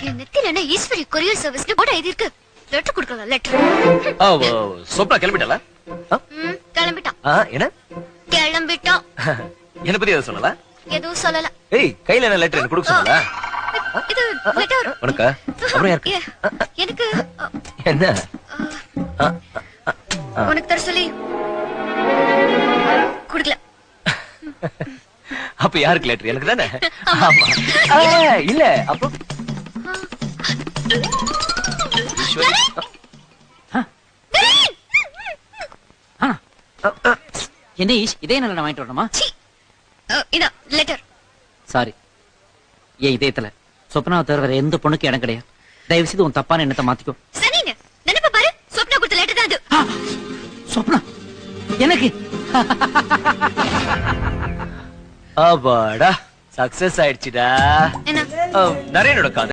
என் நெத்தில என்ன ஈஸ்வரி கொரியர் சர்வீஸ்னு போட எழுதி இருக்கு. லெட்டர் கொடுக்கலாம் லெட்டர். சொப்னா கிளம்பிட்டல? கிளம்பிட்டான். என்ன கிளம்பிட்டான்? என்ன பத்தி எதுவும் சொல்லல? எதுவும் சொல்லல. ஏய் கையில என்ன லெட்டர் எனக்கு கொடுக்க சொல்லல? இது லெட்டர் உனக்கு அப்புறம் யாருக்கு? எனக்கு. என்ன உனக்கு தர சொல்லி குடுக்கல. அப்ப யாருக்கு லெட்டர்? எனக்கு தானே. ஆமா. இல்ல அப்போ என்ன ஈஷ் இதே நல்ல வாங்கிட்டு வரணுமா? இதா லெட்டர். சாரி, ஏன் இதயத்துல சொப்னாவை தவிர வேற எந்த பொண்ணுக்கு இடம் கிடையாது. தயவு செய்து உன் தப்பான எண்ணத்தை மாத்திக்கோ. சரிங்க, நினைப்ப பாரு. சொப்னா கொடுத்த லெட்டர் தான் அது. சொப்னா எனக்கு அப்பாடா சக்சஸ் ஆயிடுச்சுடா. என்ன நரேனோட காதல்